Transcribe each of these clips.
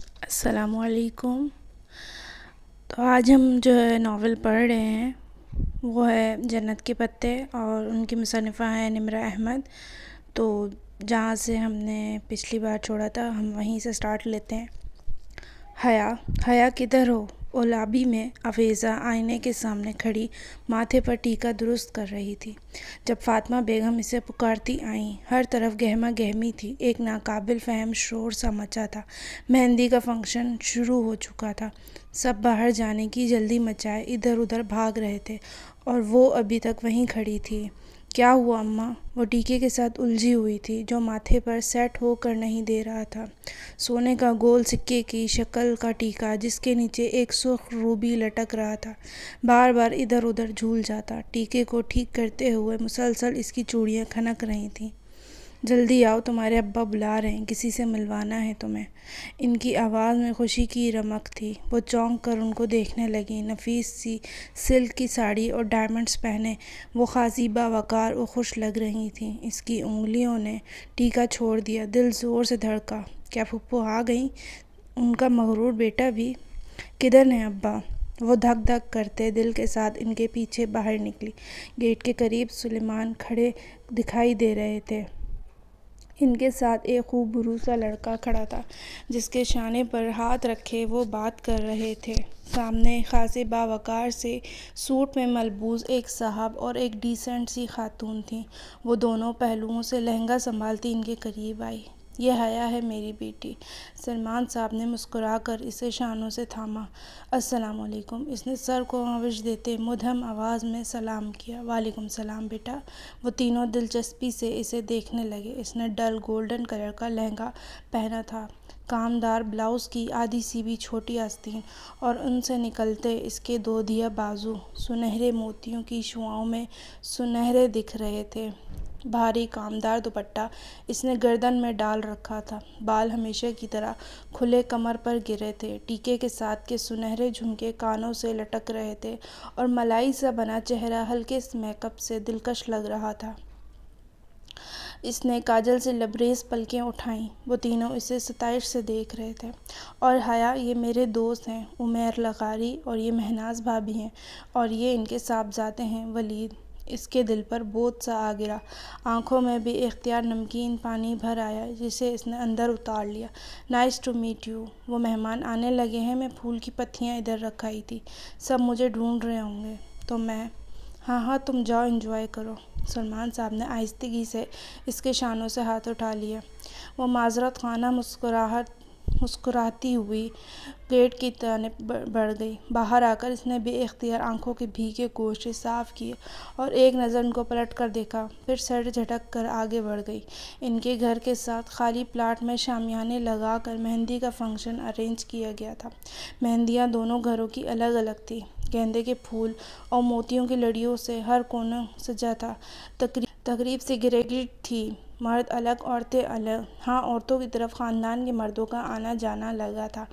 السلام علیکم۔ تو آج ہم جو ہے ناول پڑھ رہے ہیں وہ ہے جنت کے پتے، اور ان کی مصنفہ ہیں نمرہ احمد۔ تو جہاں سے ہم نے پچھلی بار چھوڑا تھا ہم وہیں سے سٹارٹ لیتے ہیں۔ حیا کدھر ہو؟ اولابی میں عفیظہ آئینے کے سامنے کھڑی ماتھے پر ٹیکا درست کر رہی تھی جب فاطمہ بیگم اسے پکارتی آئیں۔ ہر طرف گہما گہمی تھی، ایک ناقابل فہم شور سا مچا تھا۔ مہندی کا فنکشن شروع ہو چکا تھا، سب باہر جانے کی جلدی مچائے ادھر ادھر بھاگ رہے تھے اور وہ ابھی تک وہیں کھڑی تھی۔ کیا ہوا اماں؟ وہ ٹیکے کے ساتھ الجھی ہوئی تھی جو ماتھے پر سیٹ ہو کر نہیں دے رہا تھا۔ سونے کا گول سکے کی شکل کا ٹیکا جس کے نیچے ایک سرخ روبی لٹک رہا تھا، بار بار ادھر ادھر جھول جاتا۔ ٹیکے کو ٹھیک کرتے ہوئے مسلسل اس کی چوڑیاں کھنک رہی تھیں۔ جلدی آؤ، تمہارے ابا بلا رہے ہیں، کسی سے ملوانا ہے تمہیں۔ ان کی آواز میں خوشی کی رمق تھی۔ وہ چونک کر ان کو دیکھنے لگی۔ نفیس سی سلک کی ساڑی اور ڈائمنڈز پہنے وہ خاصی باوقار اور خوش لگ رہی تھیں۔ اس کی انگلیوں نے ٹیکا چھوڑ دیا، دل زور سے دھڑکا۔ کیا پھپھو آ گئیں؟ ان کا مغرور بیٹا بھی؟ کدھر ہیں ابا؟ وہ دھک دھک کرتے دل کے ساتھ ان کے پیچھے باہر نکلی۔ گیٹ کے قریب سلیمان کھڑے دکھائی دے رہے تھے۔ ان کے ساتھ ایک خوبرو سا لڑکا کھڑا تھا جس کے شانے پر ہاتھ رکھے وہ بات کر رہے تھے۔ سامنے خاصے باوقار سے سوٹ میں ملبوس ایک صاحب اور ایک ڈیسنٹ سی خاتون تھیں۔ وہ دونوں پہلوؤں سے لہنگا سنبھالتی ان کے قریب آئی۔ یہ حیا ہے میری بیٹی۔ سلیمان صاحب نے مسکرا کر اسے شانوں سے تھاما۔ السلام علیکم۔ اس نے سر کو آنچ دیتے مدھم آواز میں سلام کیا۔ وعلیکم السلام بیٹا۔ وہ تینوں دلچسپی سے اسے دیکھنے لگے۔ اس نے ڈل گولڈن کلر کا لہنگا پہنا تھا، کامدار بلاؤز کی آدھی سی بھی چھوٹی آستین، اور ان سے نکلتے اس کے دودھیا بازو سنہرے موتیوں کی شعاعوں میں سنہرے دکھ رہے تھے۔ بھاری کامدار دوپٹہ اس نے گردن میں ڈال رکھا تھا۔ بال ہمیشہ کی طرح کھلے کمر پر گرے تھے۔ ٹیکے کے ساتھ کے سنہرے جھمکے کانوں سے لٹک رہے تھے اور ملائی سا بنا چہرہ ہلکے سے میک اپ سے دلکش لگ رہا تھا۔ اس نے کاجل سے لبریز پلکیں اٹھائیں۔ وہ تینوں اسے ستائش سے دیکھ رہے تھے۔ اور حیا، یہ میرے دوست ہیں عمیر لغاری، اور یہ مہناز بھابھی ہیں، اور یہ ان کے صاحبزادے ہیں ولید۔ اس کے دل پر بوجھ سا آ گرا، آنکھوں میں بے اختیار نمکین پانی بھر آیا جسے اس نے اندر اتار لیا۔ Nice to meet you. وہ مہمان آنے لگے ہیں، میں پھول کی پتیاں ادھر رکھ آئی تھی، سب مجھے ڈھونڈ رہے ہوں گے تو میں… ہاں ہاں، تم جاؤ، انجوائے کرو۔ سلیمان صاحب نے آہستگی سے اس کے شانوں سے ہاتھ اٹھا لیے۔ وہ معذرت خواہ مسکراتی ہوئی گیٹ کی جانب بڑھ گئی۔ باہر آ کر اس نے بے اختیار آنکھوں کے بھیگے گوشے صاف کیے اور ایک نظر ان کو پلٹ کر دیکھا، پھر سر جھٹک کر آگے بڑھ گئی۔ ان کے گھر کے ساتھ خالی پلاٹ میں شامیانے لگا کر مہندی کا فنکشن ارینج کیا گیا تھا۔ مہندیاں دونوں گھروں کی الگ الگ تھیں۔ گیندے کے پھول اور موتیوں کی لڑیوں سے ہر کونا سجا تھا۔ تقریب سیگریگیٹ تھی، مرد الگ عورتیں الگ۔ ہاں، عورتوں کی طرف خاندان کے مردوں کا آنا جانا لگا تھا۔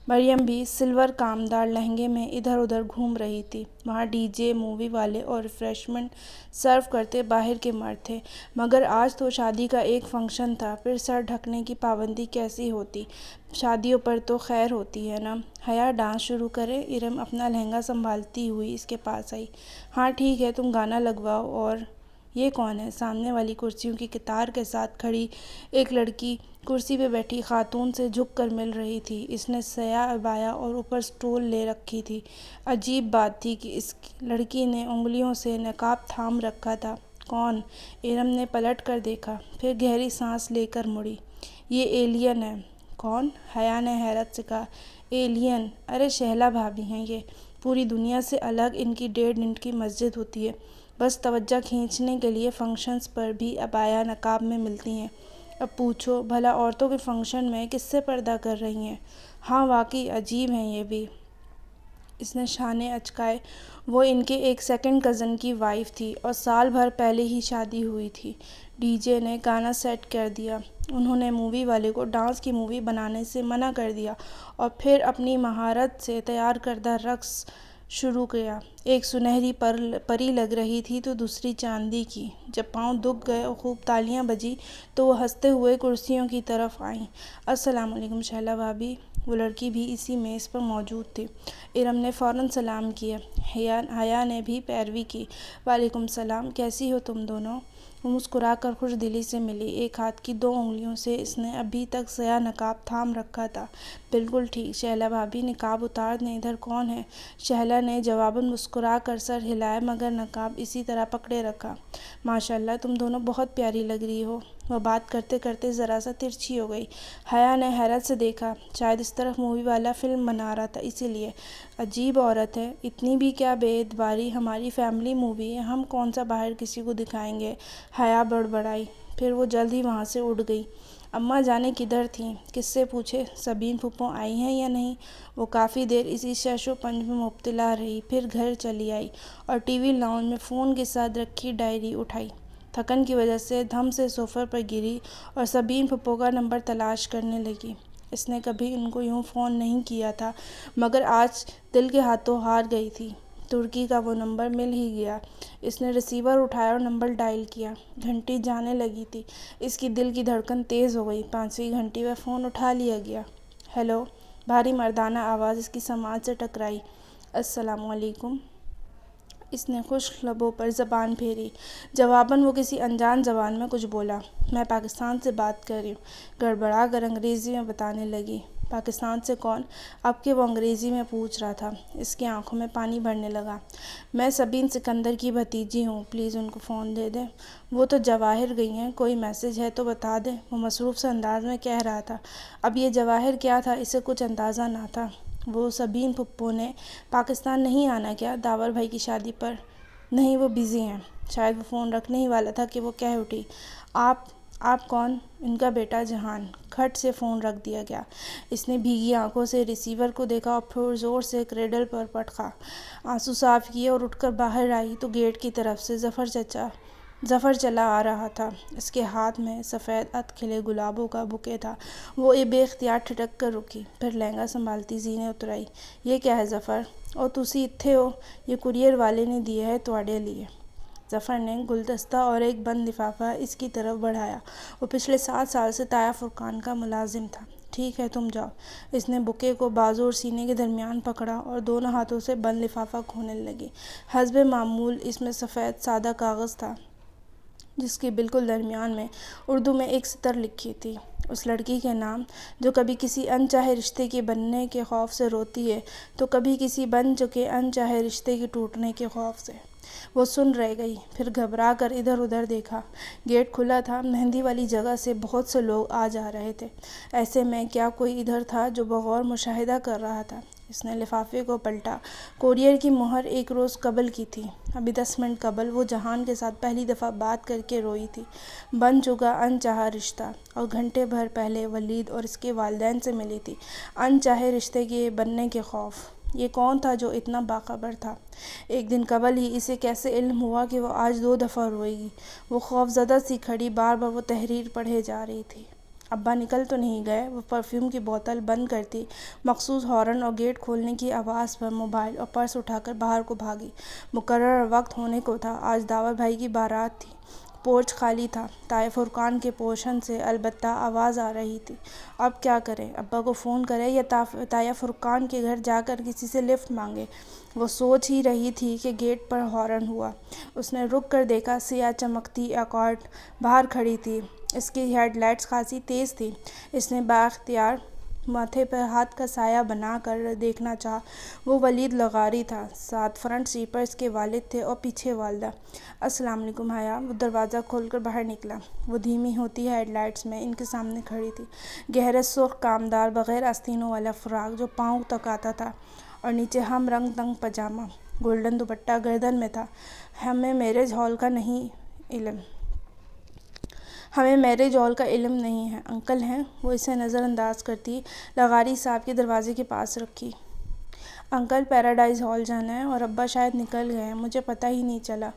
مریم بھی سلور کامدار لہنگے میں ادھر ادھر گھوم رہی تھی۔ وہاں ڈی جے، مووی والے اور ریفریشمنٹ سرو کرتے باہر کے مرد تھے۔ مگر آج تو شادی کا ایک فنکشن تھا، پھر سر ڈھکنے کی پابندی کیسی ہوتی؟ شادیوں پر تو خیر ہوتی ہے نا۔ حیا، ڈانس شروع کریں؟ ارم اپنا لہنگا سنبھالتی ہوئی اس کے پاس آئی۔ ہاں ٹھیک ہے، تم گانا لگواؤ۔ اور یہ کون ہے؟ سامنے والی کرسیوں کی قطار کے ساتھ کھڑی ایک لڑکی کرسی پہ بیٹھی خاتون سے جھک کر مل رہی تھی۔ اس نے سیاہ عبایا اور اوپر سٹول لے رکھی تھی۔ عجیب بات تھی کہ اس لڑکی نے انگلیوں سے نقاب تھام رکھا تھا۔ کون؟ ارم نے پلٹ کر دیکھا، پھر گہری سانس لے کر مڑی۔ یہ ایلین ہے۔ کون؟ حیا نے حیرت سے کہا۔ ایلین؟ ارے شہلا بھابھی ہیں یہ۔ پوری دنیا سے الگ ان کی 1.5 انچ کی مسجد ہوتی ہے، بس توجہ کھینچنے کے لیے فنکشنز پر بھی عبایا نقاب میں ملتی ہیں۔ اب پوچھو بھلا عورتوں کے فنکشن میں کس سے پردہ کر رہی ہیں؟ ہاں واقعی عجیب ہیں یہ بھی۔ اس نے شانے اچکائے۔ وہ ان کے ایک سیکنڈ کزن کی وائف تھی اور سال بھر پہلے ہی شادی ہوئی تھی۔ ڈی جے نے گانا سیٹ کر دیا۔ انہوں نے مووی والے کو ڈانس کی مووی بنانے سے منع کر دیا اور پھر اپنی مہارت سے تیار کردہ رقص شروع کیا۔ ایک سنہری پری لگ رہی تھی تو دوسری چاندی کی۔ جب پاؤں دکھ گئے اور خوب تالیاں بجی تو وہ ہنستے ہوئے کرسیوں کی طرف آئیں۔ السلام علیکم شہلا بھابی۔ وہ لڑکی بھی اسی میز پر موجود تھی۔ ارم نے فوراً سلام کیا۔ حیا نے بھی پیروی کی۔ وعلیکم السلام، کیسی ہو تم دونوں؟ وہ مسکرا کر خوش دلی سے ملی۔ ایک ہاتھ کی 2 انگلیوں سے اس نے ابھی تک سیاہ نقاب تھام رکھا تھا۔ بالکل ٹھیک شہلا بھابی، نقاب اتار دیں، ادھر کون ہے؟ شہلا نے جواباً مسکرا کر سر ہلایا مگر نقاب اسی طرح پکڑے رکھا۔ ماشاءاللہ، تم دونوں بہت پیاری لگ رہی ہو۔ وہ بات کرتے کرتے ذرا سا ترچھی ہو گئی۔ حیا نے حیرت سے دیکھا۔ شاید اس طرف مووی والا فلم بنا رہا تھا اسی لیے۔ عجیب عورت ہے، اتنی بھی کیا بے اعتباری، ہماری فیملی مووی ہے، ہم کون سا باہر کسی کو دکھائیں گے؟ حیا بڑبڑائی۔ پھر وہ جلد ہی وہاں سے اٹھ گئی۔ اماں جانے کدھر تھیں؟ کس سے پوچھے؟ سبین پھپھو آئی ہیں یا نہیں؟ وہ کافی دیر اسی شش و پنج میں مبتلا رہی، پھر گھر چلی آئی اور ٹی وی لاؤنج میں فون کے ساتھ رکھی ڈائری اٹھائی۔ تھکن کی وجہ سے دھم سے صوفے پر گری اور سبین پھپھو کا نمبر تلاش کرنے لگی۔ اس نے کبھی ان کو یوں فون نہیں کیا تھا مگر آج دل کے ہاتھوں ہار گئی تھی۔ ترکی کا وہ نمبر مل ہی گیا۔ اس نے ریسیور اٹھایا اور نمبر ڈائل کیا۔ گھنٹی جانے لگی تھی۔ اس کی دل کی دھڑکن تیز ہو گئی۔ 5ویں گھنٹی پر فون اٹھا لیا گیا۔ ہیلو، بھاری مردانہ آواز اس کی سماعت سے ٹکرائی۔ السلام علیکم۔ اس نے خشک لبوں پر زبان پھیری۔ جواباً وہ کسی انجان زبان میں کچھ بولا۔ میں پاکستان سے بات کر رہی ہوں، گڑبڑا کر انگریزی میں بتانے لگی۔ پاکستان سے کون؟ اب کہ وہ انگریزی میں پوچھ رہا تھا، اس کی آنکھوں میں پانی بھرنے لگا۔ میں سبین سکندر کی بھتیجی ہوں، پلیز ان کو فون دے دیں۔ وہ تو جواہر گئی ہیں، کوئی میسج ہے تو بتا دیں، وہ مصروف سے انداز میں کہہ رہا تھا۔ اب یہ جواہر کیا تھا، اسے کچھ اندازہ نہ تھا۔ وہ سبین پھپھو نے پاکستان نہیں آنا کیا داور بھائی کی شادی پر؟ نہیں، وہ بیزی ہیں۔ شاید وہ فون رکھنے ہی والا تھا کہ وہ کہہ اٹھی، آپ کون؟ ان کا بیٹا جہان۔ کھٹ سے فون رکھ دیا گیا۔ اس نے بھیگی آنکھوں سے ریسیور کو دیکھا اور پھر زور سے کریڈل پر پٹکا۔ آنسو صاف کیے اور اٹھ کر باہر آئی تو گیٹ کی طرف سے ظفر چلا آ رہا تھا۔ اس کے ہاتھ میں سفید اد کھلے گلابوں کا بوکے تھا۔ وہ بے اختیار ٹھٹک کر رکی، پھر لہنگا سنبھالتی زینے اترائی۔ یہ کیا ہے ظفر؟ او تسی اتھے ہو؟ یہ کورئیر والے نے دیے ہے تواڈے لیے۔ ظفر نے گلدستہ اور ایک بند لفافہ اس کی طرف بڑھایا۔ وہ پچھلے 7 سال سے تایا فرقان کا ملازم تھا۔ ٹھیک ہے، تم جاؤ۔ اس نے بوکے کو بازو اور سینے کے درمیان پکڑا اور دونوں ہاتھوں سے بند لفافہ کھولنے لگی۔ حسب معمول اس میں سفید سادہ کاغذ تھا جس کے بالکل درمیان میں اردو میں ایک سطر لکھی تھی، اس لڑکی کے نام جو کبھی کسی انچاہے رشتے کے بننے کے خوف سے روتی ہے تو کبھی کسی بن چکے انچاہے رشتے کے ٹوٹنے کے خوف سے۔ وہ سن رہ گئی، پھر گھبرا کر ادھر ادھر دیکھا۔ گیٹ کھلا تھا۔ مہندی والی جگہ سے بہت سے لوگ آ جا رہے تھے۔ ایسے میں کیا کوئی ادھر تھا جو بغور مشاہدہ کر رہا تھا؟ اس نے لفافے کو پلٹا۔ کورئیر کی مہر 1 روز قبل کی تھی۔ ابھی 10 منٹ قبل وہ جہان کے ساتھ پہلی دفعہ بات کر کے روئی تھی۔ بن چکا انچاہا رشتہ، اور گھنٹے بھر پہلے ولید اور اس کے والدین سے ملی تھی۔ انچاہے رشتے کے بننے کے خوف۔ یہ کون تھا جو اتنا باخبر تھا؟ 1 دن قبل ہی اسے کیسے علم ہوا کہ وہ آج 2 دفعہ روئے گی؟ وہ خوف زدہ سی کھڑی بار بار وہ تحریر پڑھے جا رہی تھی۔ ابا نکل تو نہیں گئے؟ وہ پرفیوم کی بوتل بند کرتی، مخصوص ہارن اور گیٹ کھولنے کی آواز پر موبائل اور پرس اٹھا کر باہر کو بھاگی۔ مقررہ وقت ہونے کو تھا۔ آج داور بھائی کی بارات تھی۔ پورچ خالی تھا۔ تایا فرقان کے پورشن سے البتہ آواز آ رہی تھی۔ اب کیا کرے؟ ابا کو فون کرے یا تایا فرقان کے گھر جا کر کسی سے لفٹ مانگے؟ وہ سوچ ہی رہی تھی کہ گیٹ پر ہارن ہوا۔ اس نے رک کر دیکھا، سیاہ چمکتی ایکورڈ باہر کھڑی تھی۔ اس کی ہیڈ لائٹس خاصی تیز تھیں۔ اس نے بااختیار ماتھے پر ہاتھ کا سایہ بنا کر دیکھنا چاہا۔ وہ ولید لغاری تھا۔ ساتھ فرنٹ سیٹ پر اس کے والد تھے اور پیچھے والدہ۔ السلام علیکم حیا۔ وہ دروازہ کھول کر باہر نکلا۔ وہ دھیمی ہوتی ہیڈ لائٹس میں ان کے سامنے کھڑی تھی۔ گہرے سرخ کامدار بغیر آستینوں والا فراق جو پاؤں تک آتا تھا اور نیچے ہم رنگ تنگ پاجامہ، گولڈن دوپٹہ گردن میں تھا۔ ہمیں میرج ہال کا علم نہیں ہے۔ انکل ہیں؟ وہ اسے نظر انداز کرتی لغاری صاحب کے دروازے کے پاس رکھی۔ انکل پیراڈائز ہال جانا ہے اور ابا شاید نکل گئے ہیں، مجھے پتہ ہی نہیں چلا۔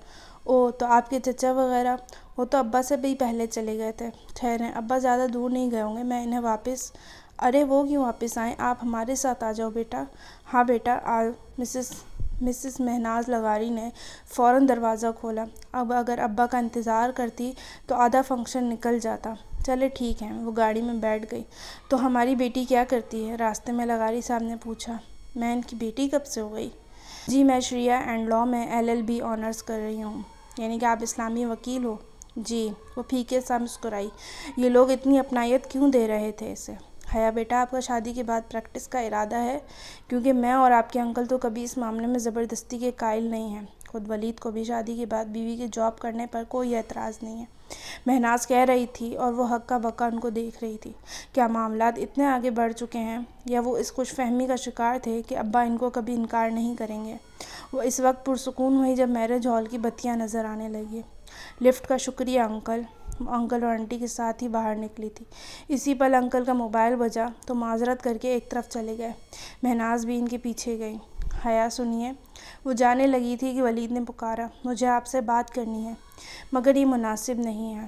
اوہ، تو آپ کے چچا وغیرہ؟ وہ تو ابا سے بھی پہلے چلے گئے تھے۔ ٹھہریں، ابا زیادہ دور نہیں گئے ہوں گے، میں انہیں واپس… ارے وہ کیوں واپس آئیں؟ آپ ہمارے ساتھ آ جاؤ بیٹا۔ ہاں بیٹا، آؤ۔ مسز مسز مہناز لغاری نے فوراً دروازہ کھولا۔ اب اگر ابا کا انتظار کرتی تو آدھا فنکشن نکل جاتا۔ چلے ٹھیک ہے، وہ گاڑی میں بیٹھ گئی۔ تو ہماری بیٹی کیا کرتی ہے؟ راستے میں لغاری صاحب نے پوچھا۔ میں ان کی بیٹی کب سے ہو گئی؟ جی، میں شریعہ اینڈ لاء میں LLB آنرز کر رہی ہوں۔ یعنی کہ آپ اسلامی وکیل ہو؟ جی، وہ پھیکے سا مسکرائی۔ یہ لوگ اتنی اپنائیت کیوں دے رہے تھے اسے؟ حیا بیٹا، آپ کا شادی کے بعد پریکٹس کا ارادہ ہے؟ کیونکہ میں اور آپ کے انکل تو کبھی اس معاملے میں زبردستی کے قائل نہیں ہیں۔ خود ولید کو بھی شادی کے بعد بیوی کے جاب کرنے پر کوئی اعتراض نہیں ہے، مہناز کہہ رہی تھی، اور وہ ہکا بکا ان کو دیکھ رہی تھی۔ کیا معاملات اتنے آگے بڑھ چکے ہیں، یا وہ اس خوش فہمی کا شکار تھے کہ ابا ان کو کبھی انکار نہیں کریں گے؟ وہ اس وقت پرسکون ہوئی جب میرج ہال کی بتیاں نظر آنے لگیں۔ لفٹ کا شکریہ انکل۔ انکل اور آنٹی کے ساتھ ہی باہر نکلی تھی۔ اسی پل انکل کا موبائل بجا تو معذرت کر کے ایک طرف چلے گئے۔ مہناز بھی ان کے پیچھے گئی۔ حیا سنیے، وہ جانے لگی تھی کہ ولید نے پکارا، مجھے آپ سے بات کرنی ہے، مگر یہ مناسب نہیں ہے۔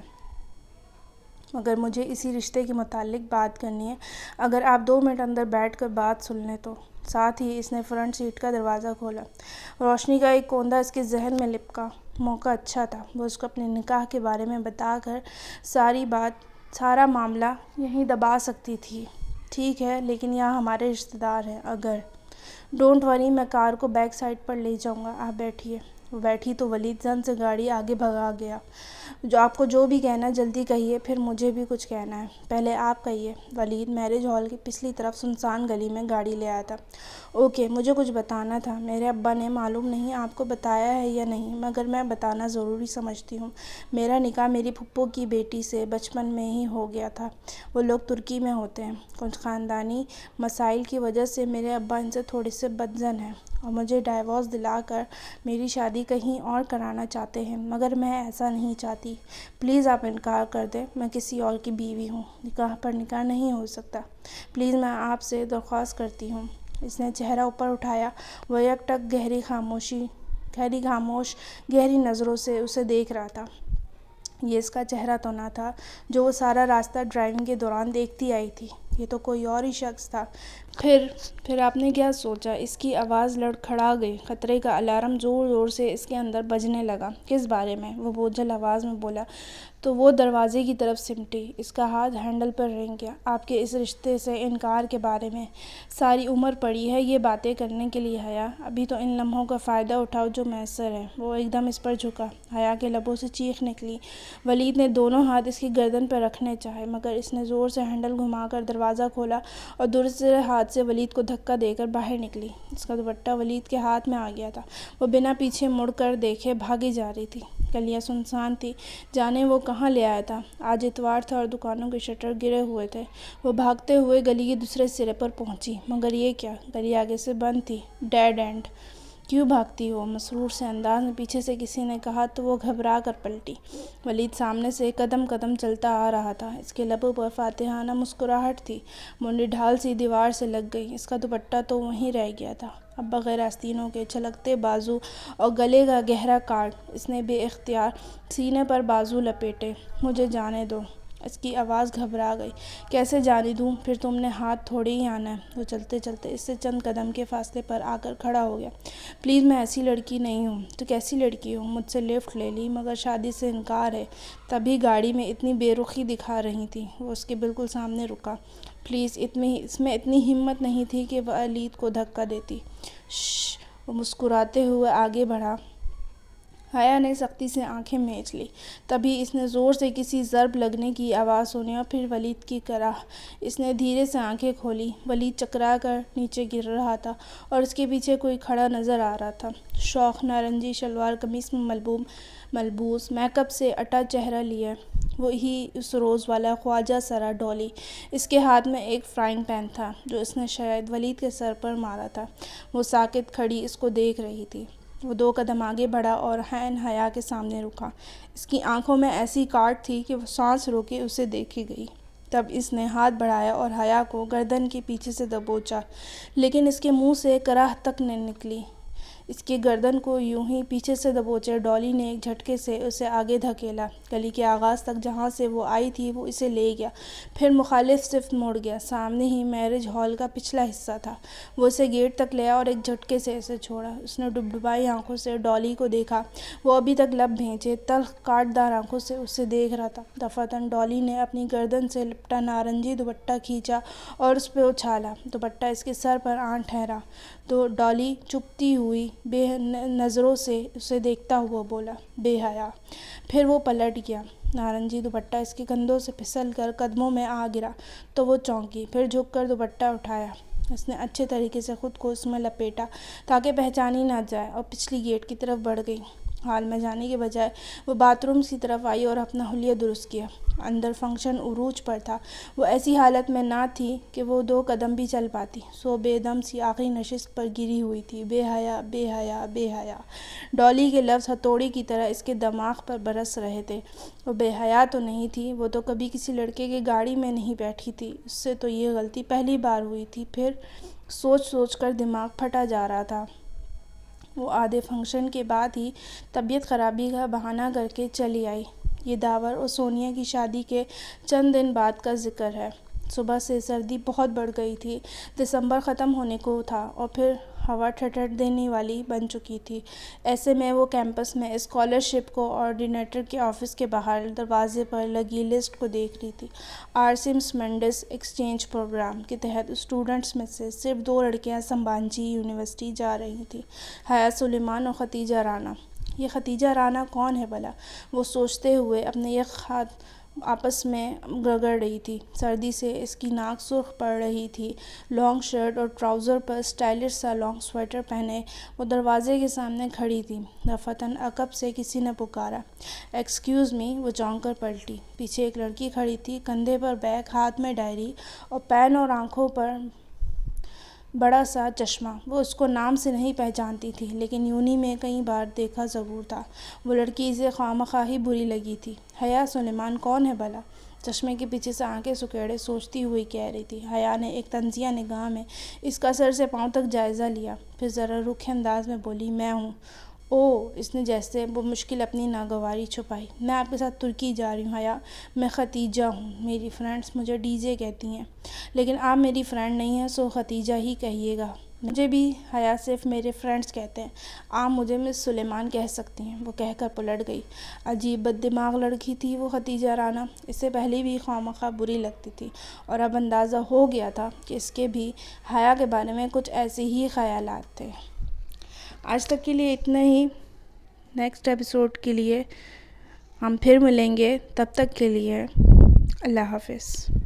مگر مجھے اسی رشتے کے متعلق بات کرنی ہے، اگر آپ 2 منٹ اندر بیٹھ کر بات سن لیں تو۔ ساتھ ہی اس نے فرنٹ سیٹ کا دروازہ کھولا۔ روشنی کا ایک کوندہ اس کے ذہن میں لپکا۔ موقع اچھا تھا، وہ اس کو اپنے نکاح کے بارے میں بتا کر سارا معاملہ یہیں دبا سکتی تھی۔ ٹھیک ہے، لیکن یہاں ہمارے رشتہ دار ہیں، اگر ڈونٹ وری، میں کار کو بیک سائڈ پر لے جاؤں گا، آپ بیٹھیے۔ وہ بیٹھی تو ولید زن سے گاڑی آگے بھگا گیا۔ آپ کو جو بھی کہنا ہے جلدی کہیے، پھر مجھے بھی کچھ کہنا ہے۔ پہلے آپ کہیے۔ ولید میرج ہال کی پچھلی طرف سنسان گلی میں گاڑی لے آیا تھا۔ اوکے، مجھے کچھ بتانا تھا۔ میرے ابا نے، معلوم نہیں آپ کو بتایا ہے یا نہیں، مگر میں بتانا ضروری سمجھتی ہوں۔ میرا نکاح میری پھپھو کی بیٹی سے بچپن میں ہی ہو گیا تھا۔ وہ لوگ ترکی میں ہوتے ہیں۔ کچھ خاندانی مسائل کی وجہ سے میرے ابا ان سے تھوڑے سے بدظن ہیں، اور مجھے ڈائیورس دلا کر میری شادی کہیں اور کرانا چاہتے ہیں، مگر میں ایسا نہیں چاہتی۔ پلیز آپ انکار کر دیں، میں کسی اور کی بیوی ہوں، نکاح پر نکاح نہیں ہو سکتا۔ پلیز میں آپ سے درخواست کرتی ہوں۔ اس نے چہرہ اوپر اٹھایا۔ وہ یک ٹک گہری نظروں سے اسے دیکھ رہا تھا۔ یہ اس کا چہرہ تو نہ تھا جو وہ سارا راستہ ڈرائیونگ کے دوران دیکھتی آئی تھی، یہ تو کوئی اور ہی شخص تھا۔ پھر آپ نے کیا سوچا؟ اس کی آواز لڑکھڑا گئی۔ خطرے کا الارم زور زور سے اس کے اندر بجنے لگا۔ کس بارے میں؟ وہ بوجھل آواز میں بولا تو وہ دروازے کی طرف سمٹی۔ اس کا ہاتھ ہینڈل پر رینگ گیا۔ آپ کے اس رشتے سے انکار کے بارے میں ساری عمر پڑی ہے یہ باتیں کرنے کے لیے حیا، ابھی تو ان لمحوں کا فائدہ اٹھاؤ جو میسر ہے۔ وہ ایک دم اس پر جھکا۔ حیا کے لبوں سے چیخ نکلی۔ ولید نے دونوں ہاتھ اس کی گردن پر رکھنے چاہے، مگر اس نے زور سے ہینڈل گھما کر دروازہ کھولا اور دوسرے ہاتھ سے ولید کو دھکا دے کر باہر نکلی۔ اس کا دوپٹہ ولید کے ہاتھ میں آ گیا تھا۔ وہ بنا پیچھے مڑ کر دیکھے بھاگی جا رہی تھی۔ گلیاں سنسان تھیں، جانے وہ کہاں لے آیا تھا۔ آج اتوار تھا اور دکانوں کے شٹر گرے ہوئے تھے۔ وہ بھاگتے ہوئے گلی کے دوسرے سرے پر پہنچی، مگر یہ کیا، گلی آگے سے بند تھی، ڈیڈ اینڈ۔ کیوں بھاگتی ہو؟ مسرور سے انداز میں پیچھے سے کسی نے کہا تو وہ گھبرا کر پلٹی۔ ولید سامنے سے قدم قدم چلتا آ رہا تھا۔ اس کے لبوں پر فاتحانہ مسکراہٹ تھی۔ منڈی ڈھال سی دیوار سے لگ گئی۔ اس کا دوپٹہ تو وہیں رہ گیا تھا۔ اب بغیر آستینوں کے چھلکتے بازو اور گلے کا گہرا کاٹ، اس نے بے اختیار سینے پر بازو لپیٹے۔ مجھے جانے دو۔ اس کی آواز گھبرا گئی۔ کیسے جانے دوں؟ پھر تم نے ہاتھ تھوڑے ہی آنا ہے۔ وہ چلتے چلتے اس سے چند قدم کے فاصلے پر آ کر کھڑا ہو گیا۔ پلیز، میں ایسی لڑکی نہیں ہوں۔ تو کیسی لڑکی ہو؟ مجھ سے لفٹ لے لی، مگر شادی سے انکار ہے۔ تبھی گاڑی میں اتنی بے رخی دکھا رہی تھی۔ وہ اس کے بالکل سامنے رکا۔ پلیز، اس میں اتنی ہمت نہیں تھی کہ ولید کو دھکا دیتی۔ شش، وہ مسکراتے ہوئے آگے بڑھا۔ حیا نے سختی سے آنکھیں مینچ لیں۔ تبھی اس نے زور سے کسی ضرب لگنے کی آواز سنی اور پھر ولید کی کراہ۔ اس نے دھیرے سے آنکھیں کھولیں۔ ولید چکرا کر نیچے گر رہا تھا اور اس کے پیچھے کوئی کھڑا نظر آ رہا تھا۔ شوخ نارنجی شلوار قمیص میں ملبوس، میک اپ سے اٹا چہرہ لیے، وہی اس روز والا خواجہ سرا ڈولی۔ اس کے ہاتھ میں ایک فرائنگ پین تھا جو اس نے شاید ولید کے سر پر مارا تھا۔ وہ ساکت کھڑی اس کو دیکھ رہی تھی۔ وہ 2 قدم آگے بڑھا اور عین حیا کے سامنے رکا۔ اس کی آنکھوں میں ایسی کاٹ تھی کہ وہ سانس روکے اسے دیکھی گئی۔ تب اس نے ہاتھ بڑھایا اور حیا کو گردن کے پیچھے سے دبوچا، لیکن اس کے منہ سے کراہ تک نہ نکلی۔ اس کی گردن کو یوں ہی پیچھے سے دبوچے ڈالی نے ایک جھٹکے سے اسے آگے دھکیلا۔ گلی کے آغاز تک جہاں سے وہ آئی تھی وہ اسے لے گیا، پھر مخالف سمت موڑ گیا۔ سامنے ہی میرج ہال کا پچھلا حصہ تھا۔ وہ اسے گیٹ تک لے آیا اور ایک جھٹکے سے اسے چھوڑا۔ اس نے ڈبڈبائی آنکھوں سے ڈالی کو دیکھا۔ وہ ابھی تک لب بھینچے، تلخ کاٹ دار آنکھوں سے اسے دیکھ رہا تھا۔ دفعتاً ڈالی نے اپنی گردن سے لپٹا نارنجی دوپٹہ کھینچا اور اس پہ اچھالا۔ دوپٹہ اس کے سر پر آن ٹھہرا تو ڈالی چپتی ہوئی بے نظروں سے اسے دیکھتا ہوا بولا، بے حیا۔ پھر وہ پلٹ گیا۔ نارنجی دوپٹہ اس کے کندھوں سے پھسل کر قدموں میں آ گرا تو وہ چونکی، پھر جھک کر دوپٹہ اٹھایا۔ اس نے اچھے طریقے سے خود کو اس میں لپیٹا تاکہ پہچانی نہ جائے اور پچھلی گیٹ کی طرف بڑھ گئی۔ ہال میں جانے کے بجائے وہ باتھ روم کی طرف آئی اور اپنا حلیہ درست کیا۔ اندر فنکشن عروج پر تھا۔ وہ ایسی حالت میں نہ تھی کہ وہ 2 قدم بھی چل پاتی، سو بے دم سی آخری نشست پر گری ہوئی تھی۔ بے حیا، بے حیا، بے حیا۔ ڈالی کے لفظ ہتھوڑی کی طرح اس کے دماغ پر برس رہے تھے۔ وہ بے حیا تو نہیں تھی، وہ تو کبھی کسی لڑکے کی گاڑی میں نہیں بیٹھی تھی، اس سے تو یہ غلطی پہلی بار ہوئی تھی۔ پھر سوچ سوچ کر دماغ پھٹا جا رہا تھا۔ وہ آدھے فنکشن کے بعد ہی طبیعت خرابی کا بہانہ کر کے چلی آئی۔ یہ داور اور سونیا کی شادی کے چند دن بعد کا ذکر ہے۔ صبح سے سردی بہت بڑھ گئی تھی۔ دسمبر ختم ہونے کو تھا اور پھر ہوا ٹھٹھر دینے والی بن چکی تھی۔ ایسے میں وہ کیمپس میں اسکالرشپ کو آرڈینیٹر کے آفس کے باہر دروازے پر لگی لسٹ کو دیکھ رہی تھی۔ آرسمس مینڈس ایکسچینج پروگرام کے تحت اسٹوڈنٹس میں سے صرف 2 لڑکیاں سمبھانجی یونیورسٹی جا رہی تھیں، حیا سلیمان اور ختیجہ رانا۔ یہ ختیجہ رانا کون ہے بھلا؟ وہ سوچتے ہوئے اپنے یہ خط آپس میں رگڑ رہی تھی۔ سردی سے اس کی ناک سرخ پڑ رہی تھی۔ لانگ شرٹ اور ٹراؤزر پر اسٹائلش سا لانگ سویٹر پہنے وہ دروازے کے سامنے کھڑی تھی۔ دفعتاً عقب سے کسی نے پکارا، ایکسکیوز می۔ وہ چونک کر پلٹی۔ پیچھے ایک لڑکی کھڑی تھی، کندھے پر بیگ، ہاتھ میں ڈائری اور پین اور آنکھوں پر بڑا سا چشمہ۔ وہ اس کو نام سے نہیں پہچانتی تھی لیکن یونہی میں کئی بار دیکھا ضرور تھا۔ وہ لڑکی اسے خواہ ہی بری لگی تھی۔ حیا سلیمان کون ہے بھلا؟ چشمے کے پیچھے سے آنکھیں سکیڑے سوچتی ہوئی کہہ رہی تھی۔ حیا نے ایک طنزیہ نگاہ میں اس کا سر سے پاؤں تک جائزہ لیا، پھر ذرا رکھ انداز میں بولی، میں ہوں۔ اوہ! اس نے جیسے بمشکل اپنی ناگواری چھپائی۔ میں آپ کے ساتھ ترکی جا رہی ہوں حیا۔ میں ختیجہ ہوں۔ میری فرینڈز مجھے ڈی جے کہتی ہیں، لیکن آپ میری فرینڈ نہیں ہیں، سو ختیجہ ہی کہیے گا۔ مجھے بھی حیا صرف میرے فرینڈز کہتے ہیں۔ آپ مجھے مس سلیمان کہہ سکتی ہیں۔ وہ کہہ کر پلٹ گئی۔ عجیب بد دماغ لڑکی تھی وہ ختیجہ رانا۔ اس سے پہلے بھی خواہ بری لگتی تھی اور اب اندازہ ہو گیا تھا کہ اس کے بھی حیا کے بارے میں کچھ ایسے ہی خیالات تھے۔ آج تک کے لیے اتنا ہی۔ نیکسٹ ایپیسوڈ کے لیے ہم پھر ملیں گے، تب تک کے لیے اللہ حافظ۔